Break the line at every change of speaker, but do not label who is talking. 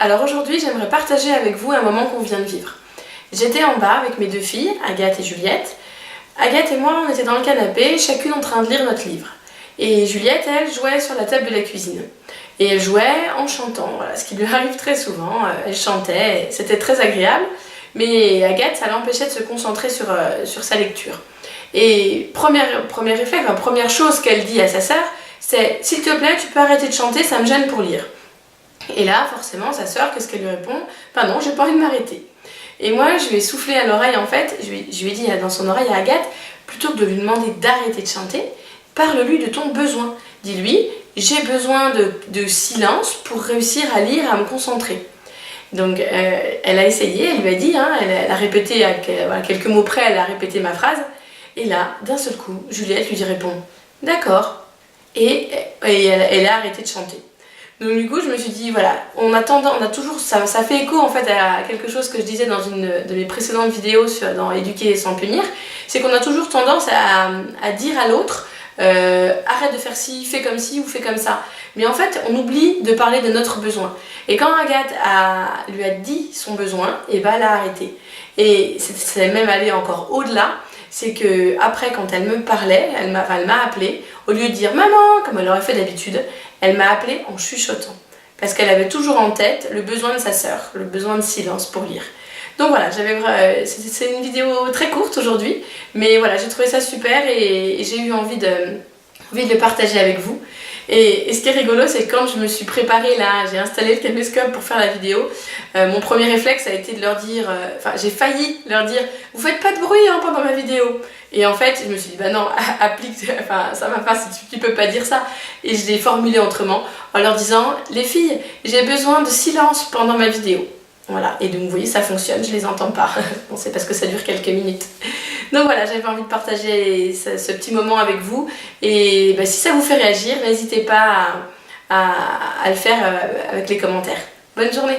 Alors aujourd'hui, j'aimerais partager avec vous un moment qu'on vient de vivre. J'étais en bas avec mes deux filles, Agathe et Juliette. Agathe et moi, on était dans le canapé, chacune en train de lire notre livre. Et Juliette, elle, jouait sur la table de la cuisine. Et elle jouait en chantant, voilà, ce qui lui arrive très souvent. Elle chantait, c'était très agréable. Mais Agathe, ça l'empêchait de se concentrer sur sa lecture. Et premier réflexe, première chose qu'elle dit à sa sœur, c'est « S'il te plaît, tu peux arrêter de chanter, ça me gêne pour lire ». Et là, forcément, sa sœur, qu'est-ce qu'elle lui répond? Pardon, j'ai pas envie de m'arrêter. Et moi, je lui ai soufflé à l'oreille, en fait, je lui ai dit dans son oreille à Agathe, plutôt que de lui demander d'arrêter de chanter, parle-lui de ton besoin. Dis-lui, j'ai besoin de silence pour réussir à lire, à me concentrer. Donc, elle a essayé, elle lui a dit, elle a répété, à quelques mots près, elle a répété ma phrase. Et là, d'un seul coup, Juliette lui répond, d'accord. Et elle a arrêté de chanter. Donc du coup, je me suis dit, voilà, on a toujours, ça fait écho en fait à quelque chose que je disais dans une de mes précédentes vidéos dans Éduquer sans punir, c'est qu'on a toujours tendance à dire à l'autre, arrête de faire ci, fais comme ci ou fais comme ça. Mais en fait, on oublie de parler de notre besoin. Et quand Agathe lui a dit son besoin, et ben elle a arrêté. Et c'est même allé encore au-delà. C'est que après, quand elle me parlait, elle m'a appelée, au lieu de dire maman, comme elle aurait fait d'habitude, elle m'a appelée en chuchotant. Parce qu'elle avait toujours en tête le besoin de sa sœur, le besoin de silence pour lire. Donc voilà, c'est une vidéo très courte aujourd'hui, mais voilà, j'ai trouvé ça super et j'ai eu envie de le partager avec vous. Et ce qui est rigolo, c'est que quand je me suis préparée là, j'ai installé le caméscope pour faire la vidéo, mon premier réflexe a été de leur dire, j'ai failli leur dire, vous faites pas de bruit pendant ma vidéo. Et en fait, je me suis dit, bah non, applique, ça va pas, tu peux pas dire ça. Et je l'ai formulé autrement, en leur disant, les filles, j'ai besoin de silence pendant ma vidéo. Voilà, et donc vous voyez, ça fonctionne, je les entends pas. Bon, c'est parce que ça dure quelques minutes. Donc voilà, j'avais envie de partager ce petit moment avec vous. Et si ça vous fait réagir, n'hésitez pas à le faire avec les commentaires. Bonne journée!